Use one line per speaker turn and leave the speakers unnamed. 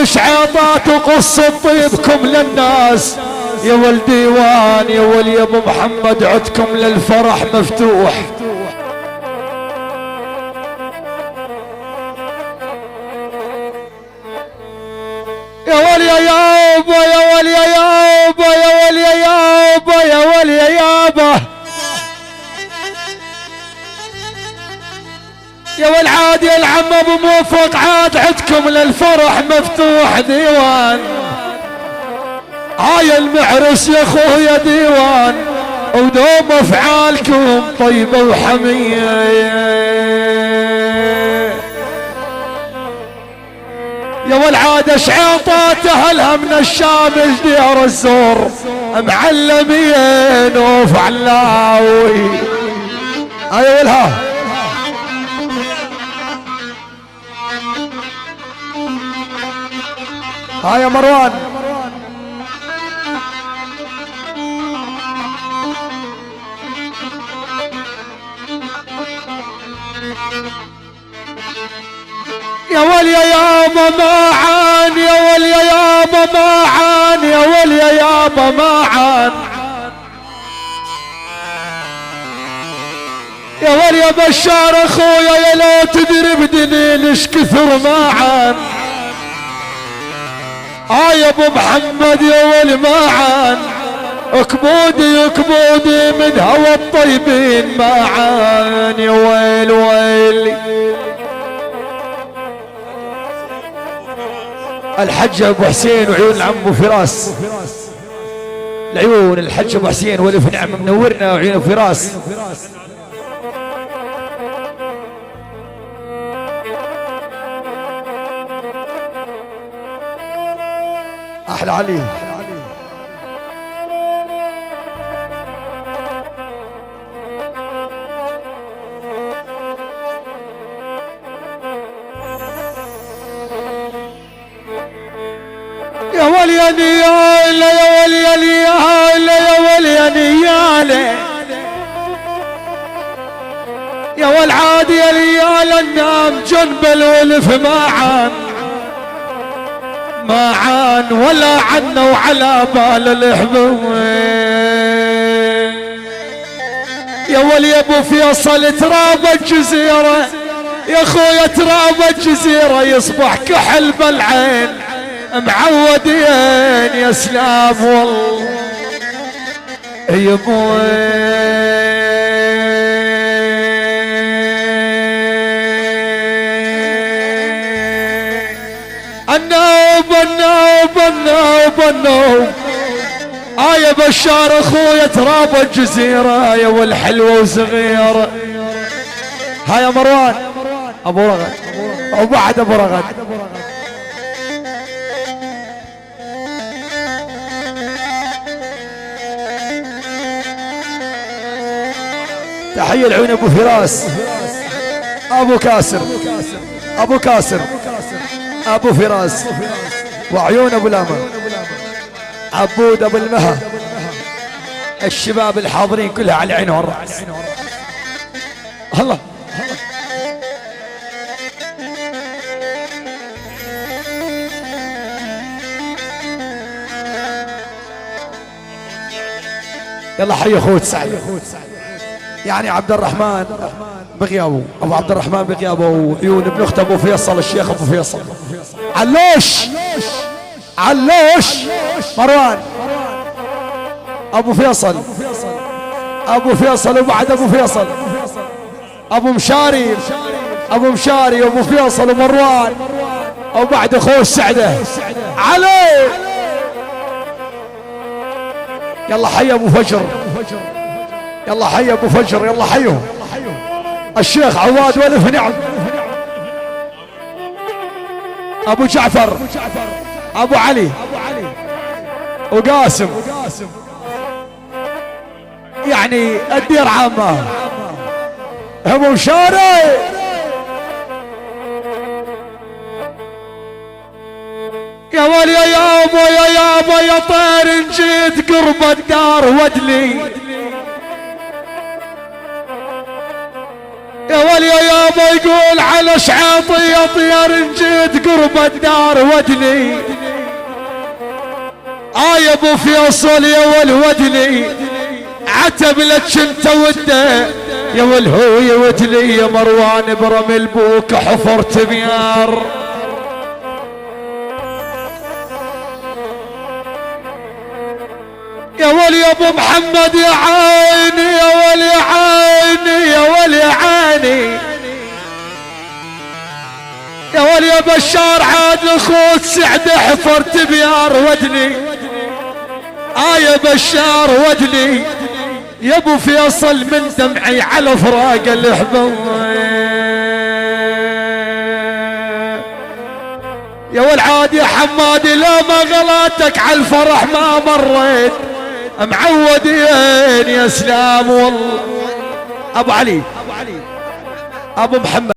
الشعيطات وقصة طيبكم للناس يا والديوان يا ولي ابو محمد عدكم للفرح مفتوح. يا ولي يابا يا ولي يابا يا ولي يابا يا ولي يابا يا والعاد يا العم ابو موفق عاد عدكم للفرح مفتوح ديوان. هاي المعرس يا خويا ديوان ودوم افعالكم طيبه وحميه. يا والعاده شعيطات اهلها من الشام ديار الزور معلمين وفعلاوي. هاي ولها هاي يا مروان يا ولي يابا معان يا ولي يابا معان يا ولي يابا معان يا ولي يا بشار اخويا يا لو تدري بدنين ايش كثر معان. يا ابو محمد يا ولي معان كبودي كبودي من هوى الطيبين معان. يا ويل ويلي الحج ابو حسين وعيون العم ابو فراس العيون الحج ابو حسين والف نعم منورنا وعيون ابو فراس. احلى علي يا ولي نيالة يا ولي نيالة يا ولي نيالة يا والعادي يا نيالة النام جنب الولف معان معان ولا عنا وعلى بال الحبوين. يا ولي ابو فيصل تراب الجزيرة يا خويا تراب الجزيرة يصبح كحل بالعين معودين يا سلام والله يا بوين. النوب النوب النوب النوب يا بشار اخويا تراب الجزيرة يا والحلوة وصغيرة. هاي يا مروان ابو رغد وبعد ابو رغد تحية العيون ابو فراس ابو كاسر ابو كاسر ابو فراس وعيون ابو لاما عبود ابو المها الشباب الحاضرين كلها على عينه والراس. الله يلا حي اخوت سعد يعني عبد الرحمن بغيابه ابو عبد الرحمن بغيابه وعيون ابن اخت ابو فيصل الشيخ ابو فيصل علوش علوش مروان ابو فيصل ابو فيصل وبعد ابو فيصل ابو مشاري ابو مشاري وابو فيصل ومروان وبعد اخوه السعده علي. يلا حي ابو فجر يلا حي ابو فجر يلا حيه الشيخ عواد والف نعم ابو جعفر ابو علي وقاسم يعني الدير عامه ابو مشاري. يا ولي يا يابا يا يابا يا طير جيت قرب الدار ودلي يا ولي يابا يقول على شعاطي يا طير جيت قرب الدار ودني يا ابو فيصل يا ولودني عتب لك انت وده يا والهو يا ودني يا مروان برمل بوك حفرت بيار يا ولي يا ابو محمد يا عيني يا ولي عيني يا ولي عيني يا ولي يا بشار عاد اخوت سعد حفرت بيار ودني يا بشار ودني يا ابو فيصل من دمعي على فراق الاحباب يا والعاد يا حمادي لا ما غلاتك على الفرح ما مريت معودين يا سلام والله ابو علي ابو محمد